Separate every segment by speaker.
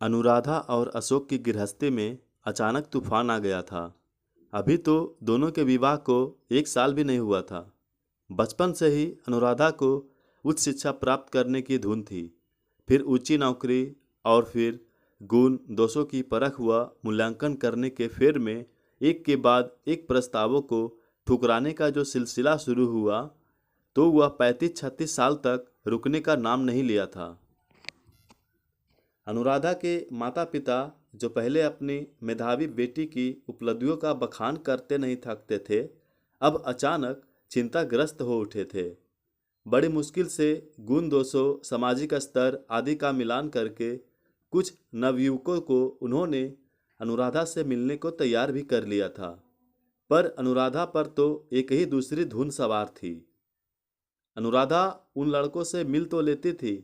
Speaker 1: अनुराधा और अशोक की गृहस्थी में अचानक तूफान आ गया था। अभी तो दोनों के विवाह को 1 साल भी नहीं हुआ था। बचपन से ही अनुराधा को उच्च शिक्षा प्राप्त करने की धुन थी। फिर ऊंची नौकरी और फिर गुण दोषों की परख व मूल्यांकन करने के फेर में एक के बाद एक प्रस्तावों को ठुकराने का जो सिलसिला शुरू हुआ, तो वह 35-36 साल तक रुकने का नाम नहीं लिया था। अनुराधा के माता पिता, जो पहले अपनी मेधावी बेटी की उपलब्धियों का बखान करते नहीं थकते थे, अब अचानक चिंताग्रस्त हो उठे थे। बड़ी मुश्किल से गुण दोषों, सामाजिक स्तर आदि का मिलान करके कुछ नवयुवकों को उन्होंने अनुराधा से मिलने को तैयार भी कर लिया था। पर अनुराधा पर तो एक ही दूसरी धुन सवार थी। अनुराधा उन लड़कों से मिल तो लेती थी,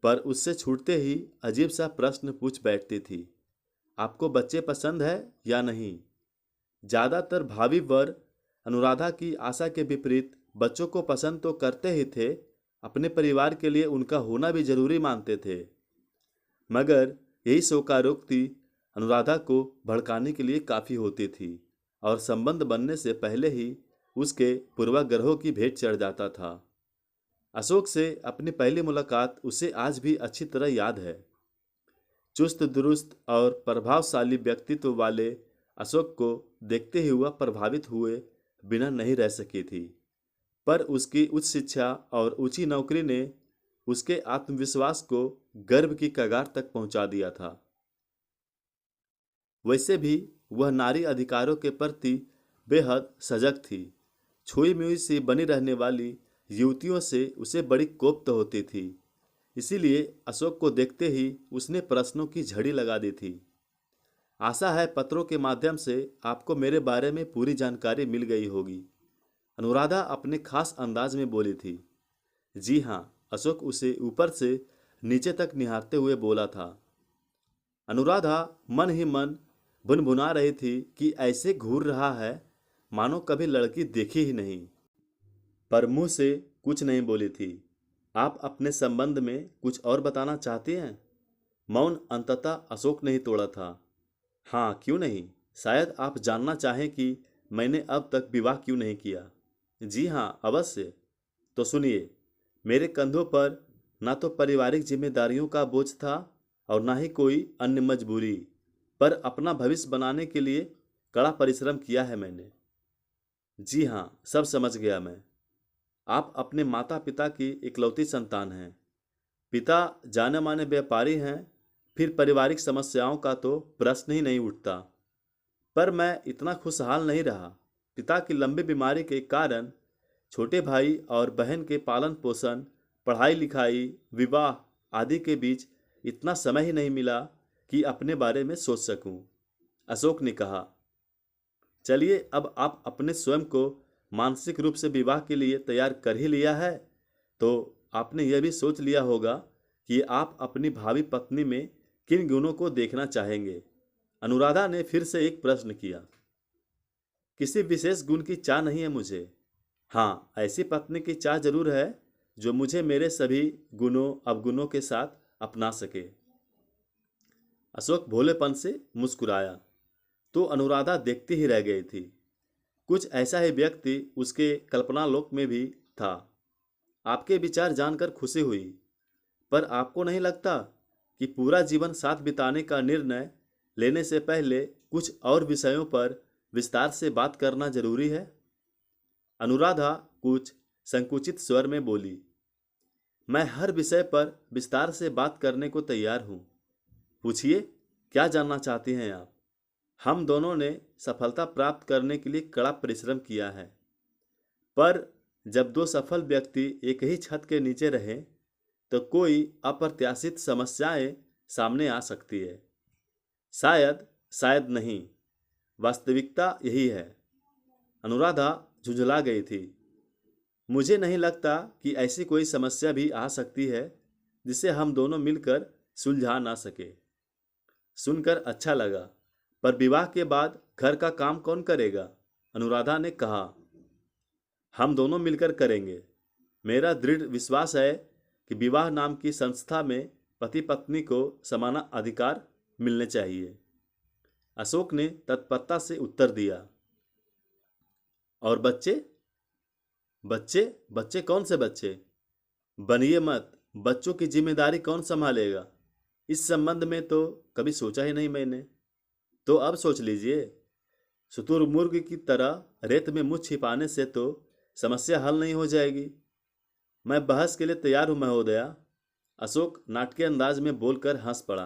Speaker 1: पर उससे छूटते ही अजीब सा प्रश्न पूछ बैठती थी, आपको बच्चे पसंद है या नहीं। ज़्यादातर भावी वर अनुराधा की आशा के विपरीत बच्चों को पसंद तो करते ही थे, अपने परिवार के लिए उनका होना भी जरूरी मानते थे। मगर यही शोकारोक्ति अनुराधा को भड़काने के लिए काफ़ी होती थी और संबंध बनने से पहले ही उसके पूर्वाग्रहों की भेंट चढ़ जाता था। अशोक से अपनी पहली मुलाकात उसे आज भी अच्छी तरह याद है। चुस्त दुरुस्त और प्रभावशाली व्यक्तित्व वाले अशोक को देखते ही वह प्रभावित हुए बिना नहीं रह सकी थी। पर उसकी उच्च शिक्षा और ऊंची नौकरी ने उसके आत्मविश्वास को गर्व की कगार तक पहुंचा दिया था। वैसे भी वह नारी अधिकारों के प्रति बेहद सजग थी। छुई मुई सी बनी रहने वाली युवतियों से उसे बड़ी कोफ्त होती थी। इसीलिए अशोक को देखते ही उसने प्रश्नों की झड़ी लगा दी थी। आशा है पत्रों के माध्यम से आपको मेरे बारे में पूरी जानकारी मिल गई होगी, अनुराधा अपने खास अंदाज में बोली थी। जी हाँ, अशोक उसे ऊपर से नीचे तक निहारते हुए बोला था। अनुराधा मन ही मन भुनभुना रही थी कि ऐसे घूर रहा है मानो कभी लड़की देखी ही नहीं, पर मुंह से कुछ नहीं बोली थी। आप अपने संबंध में कुछ और बताना चाहती हैं? मौन अंततः अशोक ने ही तोड़ा था। हाँ, क्यों नहीं। शायद आप जानना चाहें कि मैंने अब तक विवाह क्यों नहीं किया। जी हाँ, अवश्य। तो सुनिए, मेरे कंधों पर ना तो पारिवारिक जिम्मेदारियों का बोझ था और ना ही कोई अन्य मजबूरी, पर अपना भविष्य बनाने के लिए कड़ा परिश्रम किया है मैंने। जी हाँ, सब समझ गया मैं। आप अपने माता पिता की इकलौती संतान हैं। पिता जाने माने व्यापारी हैं, फिर पारिवारिक समस्याओं का तो प्रश्न ही नहीं उठता। पर मैं इतना खुशहाल नहीं रहा। पिता की लंबी बीमारी के कारण छोटे भाई और बहन के पालन पोषण, पढ़ाई लिखाई, विवाह आदि के बीच इतना समय ही नहीं मिला कि अपने बारे में सोच सकूं। अशोक ने कहा, चलिए अब आप अपने स्वयं को मानसिक रूप से विवाह के लिए तैयार कर ही लिया है, तो आपने यह भी सोच लिया होगा कि आप अपनी भावी पत्नी में किन गुणों को देखना चाहेंगे। अनुराधा ने फिर से एक प्रश्न किया। किसी विशेष गुण की चाह नहीं है मुझे। हाँ, ऐसी पत्नी की चाह जरूर है जो मुझे मेरे सभी गुणों अवगुणों के साथ अपना सके। अशोक भोलेपन से मुस्कुराया, तो अनुराधा देखती ही रह गई थी। कुछ ऐसा ही व्यक्ति उसके कल्पनालोक में भी था। आपके विचार जानकर खुशी हुई, पर आपको नहीं लगता कि पूरा जीवन साथ बिताने का निर्णय लेने से पहले कुछ और विषयों पर विस्तार से बात करना जरूरी है? अनुराधा कुछ संकुचित स्वर में बोली, मैं हर विषय पर विस्तार से बात करने को तैयार हूँ। पूछिए, क्या जानना चाहती हैं आप? हम दोनों ने सफलता प्राप्त करने के लिए कड़ा परिश्रम किया है, पर जब दो सफल व्यक्ति एक ही छत के नीचे रहें तो कोई अप्रत्याशित समस्याएं सामने आ सकती है। शायद, शायद नहीं, वास्तविकता यही है। अनुराधा झुंझला गई थी। मुझे नहीं लगता कि ऐसी कोई समस्या भी आ सकती है जिसे हम दोनों मिलकर सुलझा ना सके। सुनकर अच्छा लगा, पर विवाह के बाद घर का काम कौन करेगा? अनुराधा ने कहा, हम दोनों मिलकर करेंगे। मेरा दृढ़ विश्वास है कि विवाह नाम की संस्था में पति पत्नी को समान अधिकार मिलने चाहिए। अशोक ने तत्परता से उत्तर दिया। और बच्चे? बच्चे? बच्चे कौन से बच्चे? बनिए मत, बच्चों की जिम्मेदारी कौन संभालेगा? इस संबंध में तो कभी सोचा ही नहीं मैंने। तो अब सोच लीजिए। शुतुरमुर्ग की तरह रेत में मुंह छिपाने से तो समस्या हल नहीं हो जाएगी। मैं बहस के लिए तैयार हूं महोदया, अशोक नाटकीय अंदाज में बोलकर हंस पड़ा।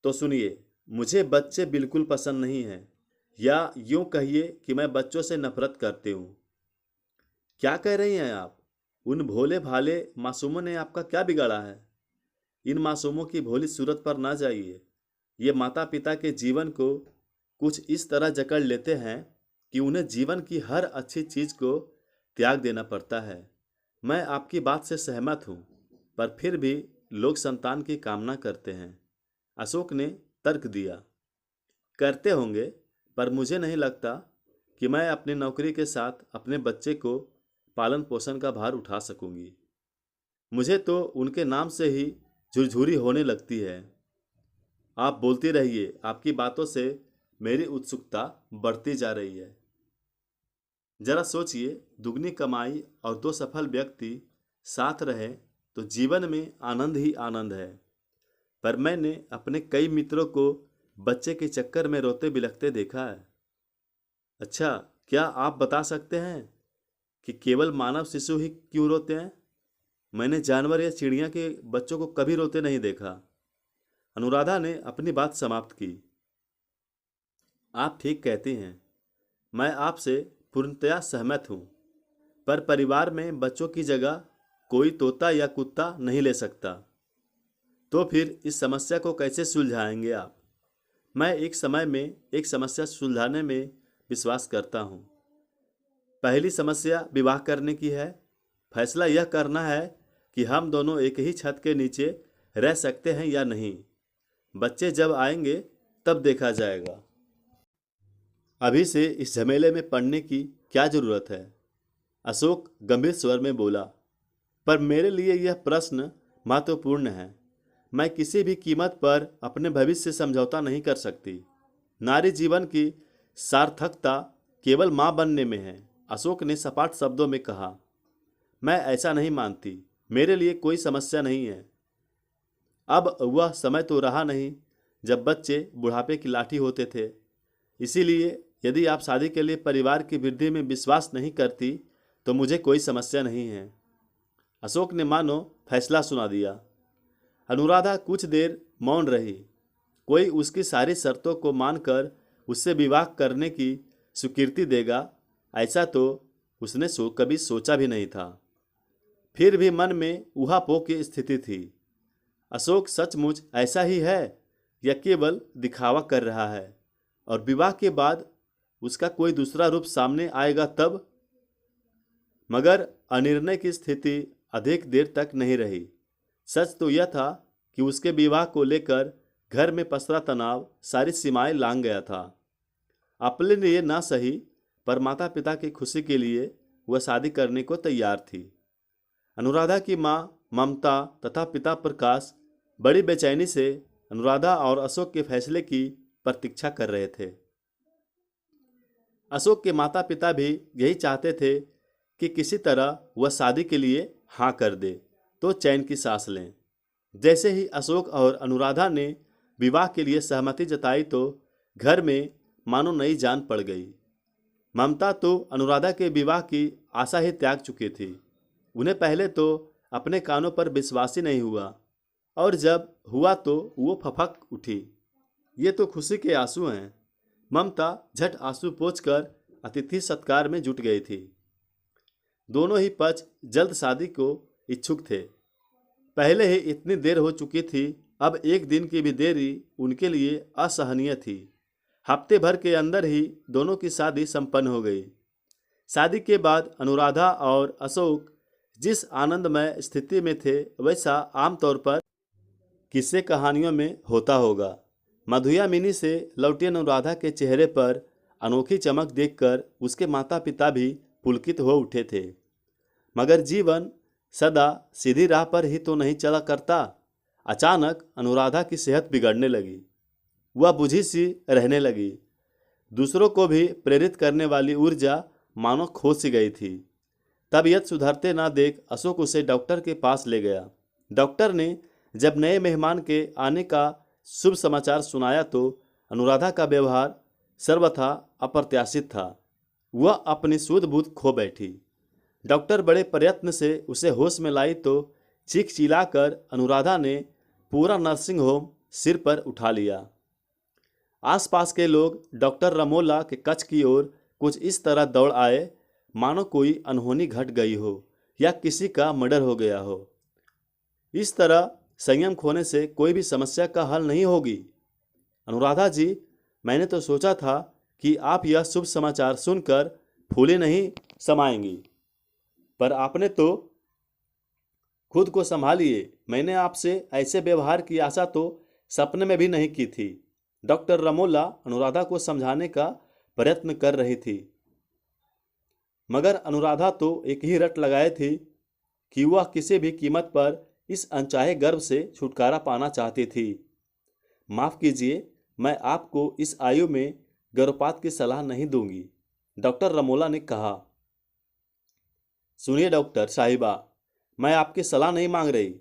Speaker 1: तो सुनिए, मुझे बच्चे बिल्कुल पसंद नहीं हैं, या यूं कहिए कि मैं बच्चों से नफरत करती हूँ। क्या कह रही हैं आप? उन भोले भाले मासूमों ने आपका क्या बिगाड़ा है? इन मासूमों की भोली सूरत पर ना जाइए। ये माता पिता के जीवन को कुछ इस तरह जकड़ लेते हैं कि उन्हें जीवन की हर अच्छी चीज को त्याग देना पड़ता है। मैं आपकी बात से सहमत हूँ, पर फिर भी लोग संतान की कामना करते हैं, अशोक ने तर्क दिया। करते होंगे, पर मुझे नहीं लगता कि मैं अपनी नौकरी के साथ अपने बच्चे को पालन पोषण का भार उठा सकूंगी। मुझे तो उनके नाम से ही झुरझुरी होने लगती है। आप बोलती रहिए, आपकी बातों से मेरी उत्सुकता बढ़ती जा रही है। जरा सोचिए, दुगनी कमाई और दो सफल व्यक्ति साथ रहे तो जीवन में आनंद ही आनंद है। पर मैंने अपने कई मित्रों को बच्चे के चक्कर में रोते बिलखते देखा है। अच्छा, क्या आप बता सकते हैं कि केवल मानव शिशु ही क्यों रोते हैं? मैंने जानवर या चिड़िया के बच्चों को कभी रोते नहीं देखा। अनुराधा ने अपनी बात समाप्त की। आप ठीक कहती हैं, मैं आपसे पूर्णतया सहमत हूँ, पर परिवार में बच्चों की जगह कोई तोता या कुत्ता नहीं ले सकता। तो फिर इस समस्या को कैसे सुलझाएंगे आप? मैं एक समय में एक समस्या सुलझाने में विश्वास करता हूँ। पहली समस्या विवाह करने की है। फैसला यह करना है कि हम दोनों एक ही छत के नीचे रह सकते हैं या नहीं। बच्चे जब आएंगे तब देखा जाएगा। अभी से इस झमेले में पड़ने की क्या जरूरत है? अशोक गंभीर स्वर में बोला। पर मेरे लिए यह प्रश्न महत्वपूर्ण है। मैं किसी भी कीमत पर अपने भविष्य से समझौता नहीं कर सकती। नारी जीवन की सार्थकता केवल मां बनने में है, अशोक ने सपाट शब्दों में कहा। मैं ऐसा नहीं मानती। मेरे लिए कोई समस्या नहीं है। अब वह समय तो रहा नहीं जब बच्चे बुढ़ापे की लाठी होते थे। इसीलिए यदि आप शादी के लिए परिवार की वृद्धि में विश्वास नहीं करती तो मुझे कोई समस्या नहीं है, अशोक ने मानो फैसला सुना दिया। अनुराधा कुछ देर मौन रही। कोई उसकी सारी शर्तों को मानकर उससे विवाह करने की स्वीकृति देगा, ऐसा तो उसने कभी सोचा भी नहीं था। फिर भी मन में ऊहापोह की स्थिति थी। अशोक सचमुच ऐसा ही है या केवल दिखावा कर रहा है, और विवाह के बाद उसका कोई दूसरा रूप सामने आएगा तब? मगर अनिर्णय की स्थिति अधिक देर तक नहीं रही। सच तो यह था कि उसके विवाह को लेकर घर में पसरा तनाव सारी सीमाएं लांघ गया था। अपने लिए ना सही, पर माता पिता की खुशी के लिए वह शादी करने को तैयार थी। अनुराधा की मां ममता तथा पिता प्रकाश बड़ी बेचैनी से अनुराधा और अशोक के फैसले की प्रतीक्षा कर रहे थे। अशोक के माता पिता भी यही चाहते थे कि किसी तरह वह शादी के लिए हाँ कर दे तो चैन की सांस लें। जैसे ही अशोक और अनुराधा ने विवाह के लिए सहमति जताई तो घर में मानो नई जान पड़ गई। ममता तो अनुराधा के विवाह की आशा ही त्याग चुकी थी। उन्हें पहले तो अपने कानों पर विश्वास ही नहीं हुआ, और जब हुआ तो वो फफक उठी। ये तो खुशी के आंसू हैं। ममता झट आंसू पोंछकर अतिथि सत्कार में जुट गई थी। दोनों ही पक्ष जल्द शादी को इच्छुक थे। पहले ही इतनी देर हो चुकी थी, अब एक दिन की भी देरी उनके लिए असहनीय थी। हफ्ते भर के अंदर ही दोनों की शादी संपन्न हो गई। शादी के बाद अनुराधा और अशोक जिस आनंदमय स्थिति में थे वैसा आमतौर पर किस्से कहानियों में होता होगा। मधुयामिनी से लौटी अनुराधा के चेहरे पर अनोखी चमक देखकर उसके माता पिता भी पुलकित हो उठे थे। मगर जीवन सदा सीधी राह पर ही तो नहीं चला करता। अचानक अनुराधा की सेहत बिगड़ने लगी। वह बुझी सी रहने लगी। दूसरों को भी प्रेरित करने वाली ऊर्जा मानो खो सी गई थी। तबीयत सुधरते ना देख अशोक उसे डॉक्टर के पास ले गया। डॉक्टर ने जब नए मेहमान के आने का शुभ समाचार सुनाया तो अनुराधा का व्यवहार सर्वथा अप्रत्याशित था। वह अपनी सूझ बूझ खो बैठी। डॉक्टर बड़े प्रयत्न से उसे होश में लाई तो चीख चिल्लाकर अनुराधा ने पूरा नर्सिंग होम सिर पर उठा लिया। आसपास के लोग डॉक्टर रमोला के कक्ष की ओर कुछ इस तरह दौड़ आए मानो कोई अनहोनी घट गई हो या किसी का मर्डर हो गया हो। इस तरह संयम खोने से कोई भी समस्या का हल नहीं होगी। अनुराधा जी, मैंने तो सोचा था कि आप यह शुभ समाचार सुनकर फूले नहीं समाएंगी, पर आपने तो खुद को संभालिए। मैंने आपसे ऐसे व्यवहार की आशा तो सपने में भी नहीं की थी। डॉक्टर रमोला अनुराधा को समझाने का प्रयत्न कर रही थी, मगर अनुराधा तो एक ही रट लगाए थी कि वह किसी भी कीमत पर इस अनचाहे गर्भ से छुटकारा पाना चाहती थी। माफ़ कीजिए, मैं आपको इस आयु में गर्भपात की सलाह नहीं दूंगी, डॉक्टर रमोला ने कहा। सुनिए डॉक्टर साहिबा, मैं आपकी सलाह नहीं मांग रही,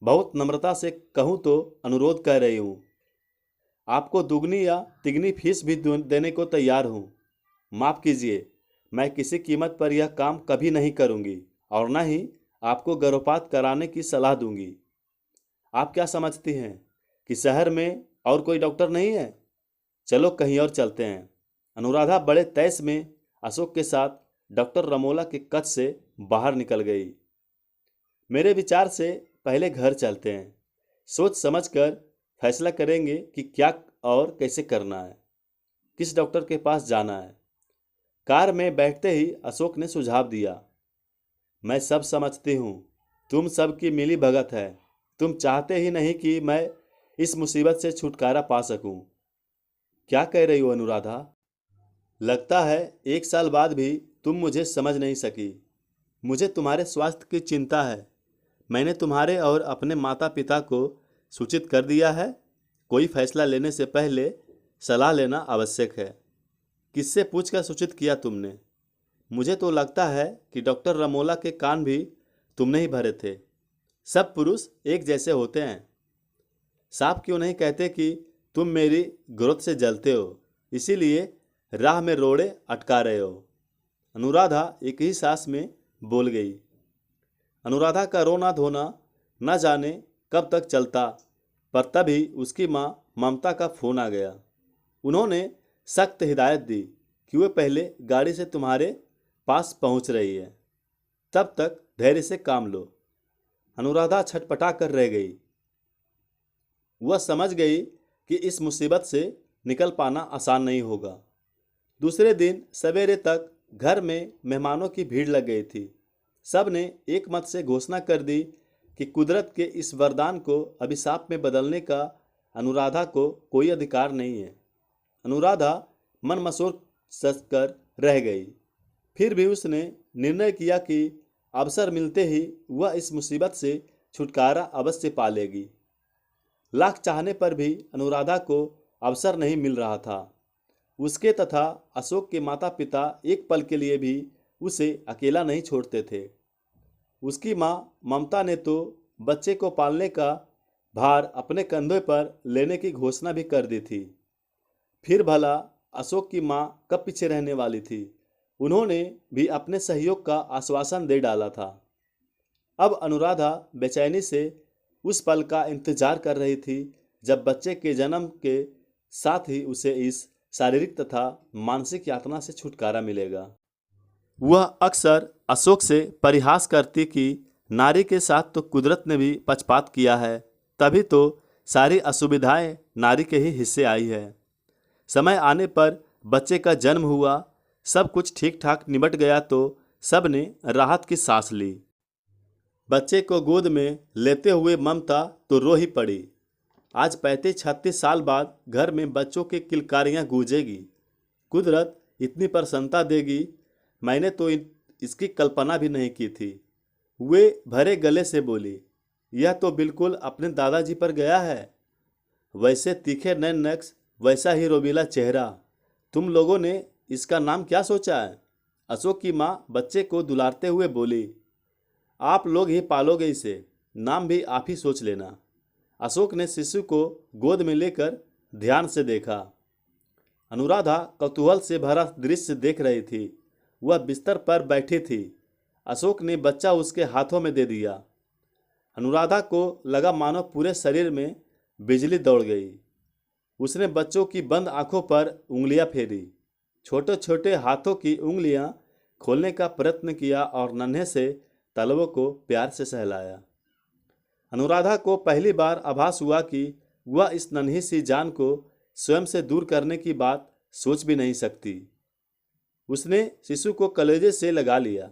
Speaker 1: बहुत नम्रता से कहूँ तो अनुरोध कर रही हूँ। आपको दुगनी या तिगनी फीस भी देने को तैयार हूँ। माफ़ कीजिए, मैं किसी कीमत पर यह काम कभी नहीं करूँगी और न ही आपको गर्भपात कराने की सलाह दूंगी। आप क्या समझती हैं कि शहर में और कोई डॉक्टर नहीं है? चलो कहीं और चलते हैं। अनुराधा बड़े तैस में अशोक के साथ डॉक्टर रमोला के कक्ष से बाहर निकल गई। मेरे विचार से पहले घर चलते हैं, सोच समझकर फैसला करेंगे कि क्या और कैसे करना है, किस डॉक्टर के पास जाना है। कार में बैठते ही अशोक ने सुझाव दिया, मैं सब समझती हूँ, तुम सबकी मिली भगत है। तुम चाहते ही नहीं कि मैं इस मुसीबत से छुटकारा पा सकूं। क्या कह रही हो अनुराधा? लगता है 1 साल बाद भी तुम मुझे समझ नहीं सकी। मुझे तुम्हारे स्वास्थ्य की चिंता है। मैंने तुम्हारे और अपने माता पिता को सूचित कर दिया है। कोई फैसला लेने से पहले सलाह लेना आवश्यक है। किससे पूछकर सूचित किया तुमने? मुझे तो लगता है कि डॉक्टर रमोला के कान भी तुमने ही भरे थे। सब पुरुष एक जैसे होते हैं। साफ क्यों नहीं कहते कि तुम मेरी ग्रोथ से जलते हो, इसीलिए राह में रोड़े अटका रहे हो। अनुराधा एक ही सांस में बोल गई। अनुराधा का रोना धोना न जाने कब तक चलता, पर तभी उसकी माँ ममता का फोन आ गया। उन्होंने सख्त हिदायत दी कि वे पहले गाड़ी से तुम्हारे पास पहुंच रही है, तब तक धैर्य से काम लो। अनुराधा छटपटा कर रह गई। वह समझ गई कि इस मुसीबत से निकल पाना आसान नहीं होगा। दूसरे दिन सवेरे तक घर में मेहमानों की भीड़ लग गई थी। सब ने एक मत से घोषणा कर दी कि कुदरत के इस वरदान को अभिशाप में बदलने का अनुराधा को कोई अधिकार नहीं है। अनुराधा मन मसोर कर रह गई। फिर भी उसने निर्णय किया कि अवसर मिलते ही वह इस मुसीबत से छुटकारा अवश्य पा लेगी। लाख चाहने पर भी अनुराधा को अवसर नहीं मिल रहा था। उसके तथा अशोक के माता पिता एक पल के लिए भी उसे अकेला नहीं छोड़ते थे। उसकी माँ ममता ने तो बच्चे को पालने का भार अपने कंधों पर लेने की घोषणा भी कर दी थी। फिर भला अशोक की माँ कब पीछे रहने वाली थी? उन्होंने भी अपने सहयोग का आश्वासन दे डाला था। अब अनुराधा बेचैनी से उस पल का इंतजार कर रही थी जब बच्चे के जन्म के साथ ही उसे इस शारीरिक तथा मानसिक यातना से छुटकारा मिलेगा। वह अक्सर अशोक से परिहास करती कि नारी के साथ तो कुदरत ने भी पक्षपात किया है, तभी तो सारी असुविधाएं नारी के ही हिस्से आई है। समय आने पर बच्चे का जन्म हुआ, सब कुछ ठीक ठाक निबट गया तो सब ने राहत की सांस ली। बच्चे को गोद में लेते हुए ममता तो रो ही पड़ी। आज 35-36 साल बाद घर में बच्चों की किलकारियाँ गूंजेगी। कुदरत इतनी प्रसन्नता देगी, मैंने तो इसकी कल्पना भी नहीं की थी। वे भरे गले से बोली, यह तो बिल्कुल अपने दादाजी पर गया है। वैसे तीखे नैन नक्श, वैसा ही रोबीला चेहरा। तुम लोगों ने इसका नाम क्या सोचा है? अशोक की माँ बच्चे को दुलारते हुए बोली। आप लोग ही पालोगे इसे, नाम भी आप ही सोच लेना। अशोक ने शिशु को गोद में लेकर ध्यान से देखा। अनुराधा कौतूहल से भरा दृश्य देख रही थी। वह बिस्तर पर बैठी थी। अशोक ने बच्चा उसके हाथों में दे दिया। अनुराधा को लगा मानो पूरे शरीर में बिजली दौड़ गई। उसने बच्चों की बंद आंखों पर उंगलियां फेरी, छोटे छोटे हाथों की उंगलियां खोलने का प्रयत्न किया और नन्हे से तलवों को प्यार से सहलाया। अनुराधा को पहली बार आभास हुआ कि वह इस नन्ही सी जान को स्वयं से दूर करने की बात सोच भी नहीं सकती। उसने शिशु को कलेजे से लगा लिया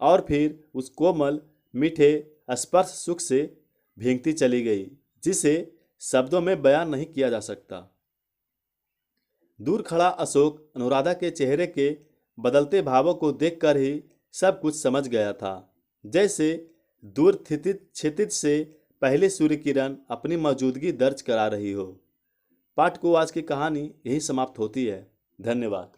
Speaker 1: और फिर उस कोमल मीठे स्पर्श सुख से भींगती चली गई, जिसे शब्दों में बयान नहीं किया जा सकता। दूर खड़ा अशोक अनुराधा के चेहरे के बदलते भावों को देखकर ही सब कुछ समझ गया था। जैसे दूर क्षितिज से पहली सूर्य किरण अपनी मौजूदगी दर्ज करा रही हो। पाठ को आज की कहानी यही समाप्त होती है। धन्यवाद।